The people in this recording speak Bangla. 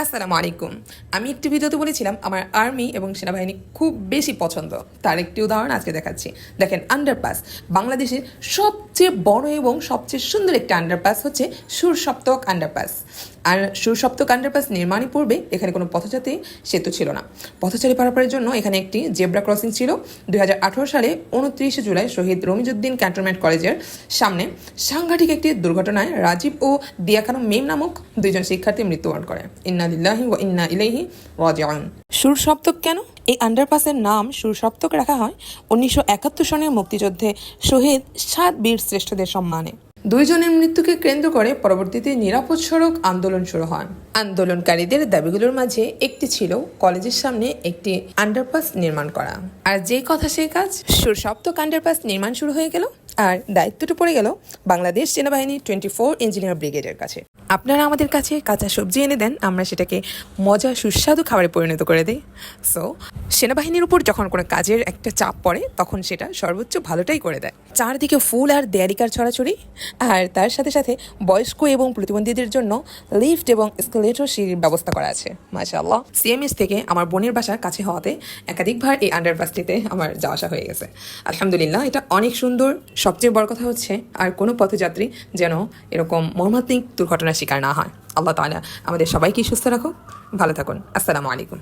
আসসালামু আলাইকুম। আমি একটি ভিডিওতে বলেছিলাম আমার আর্মি এবং সেনাবাহিনী খুব বেশি পছন্দ। তার একটি উদাহরণ আজকে দেখাচ্ছি। দেখেন, আন্ডারপাস বাংলাদেশের সবচেয়ে বড় এবং সবচেয়ে সুন্দর একটি আন্ডারপাস হচ্ছে সুরসপ্তক আন্ডারপাস। আর সুরসপ্তক আন্ডারপাস নির্মাণের পূর্বে এখানে কোনো পথযাত্রী সেতু ছিল না। পথচারী পারাপারের জন্য এখানে একটি জেব্রা ক্রসিং ছিল। 2018 সালে 29 জুলাই শহীদ রমিজউদ্দিন ক্যান্টনমেন্ট কলেজের সামনে সাংঘাতিক একটি দুর্ঘটনায় রাজীব ও দিয়া খানম মেম নামক দুইজন শিক্ষার্থী মৃত্যুবরণ করে। ইন্না লিল্লাহি ওয়া ইন্না ইলাইহি রাজিউন। সুরসপ্তক কেন? এই আন্ডারপাসের নাম সুরসপ্তক রাখা হয় 1971 সনের মুক্তিযুদ্ধে শহীদ 7 বীর শ্রেষ্ঠদের সম্মানে। দুইজনের মৃত্যুকে কেন্দ্র করে পরবর্তীতে নিরাপদ সড়ক আন্দোলন শুরু হয়। আন্দোলনকারীদের দাবিগুলোর মাঝে একটি ছিল কলেজের সামনে একটি আন্ডারপাস নির্মাণ করা। আর যে কথা সেই কাজ, সুরসপ্তক আন্ডারপাস নির্মাণ শুরু হয়ে গেল আর দায়িত্বটা পড়ে গেল বাংলাদেশ সেনাবাহিনী 24 ইঞ্জিনিয়ার ব্রিগেডের কাছে। আপনারা আমাদের কাছে কাঁচা সবজি এনে দেন, আমরা সেটাকে মজা সুস্বাদু খাবারে পরিণত করে দিই। সো সেনাবাহিনীর উপর যখন কোনো কাজের একটা চাপ পড়ে তখন সেটা সর্বোচ্চ ভালোটাই করে দেয়। চারদিকে ফুল আর দেয়ারিকার ছড়াছড়ি, আর তার সাথে সাথে বয়স্ক এবং প্রতিবন্ধীদের জন্য লিফট এবং এসকেলেটর সিঁড়ির ব্যবস্থা করা আছে। মাশাআল্লাহ। সিএমএস থেকে আমার বোনের বাসা কাছে হওয়াতে একাধিকবার এই আন্ডারপাসটিতে আমার যাওয়া আসা হয়ে গেছে। আলহামদুলিল্লাহ, এটা অনেক সুন্দর। সবচেয়ে বড় কথা হচ্ছে আর কোনো পথযাত্রী যেন এরকম মর্মান্তিক দুর্ঘটনার শিকার না হয়। আল্লাহ তাআলা আমাদের সবাইকে সুস্থ রাখুক, ভালো থাকুন। আসসালামু আলাইকুম।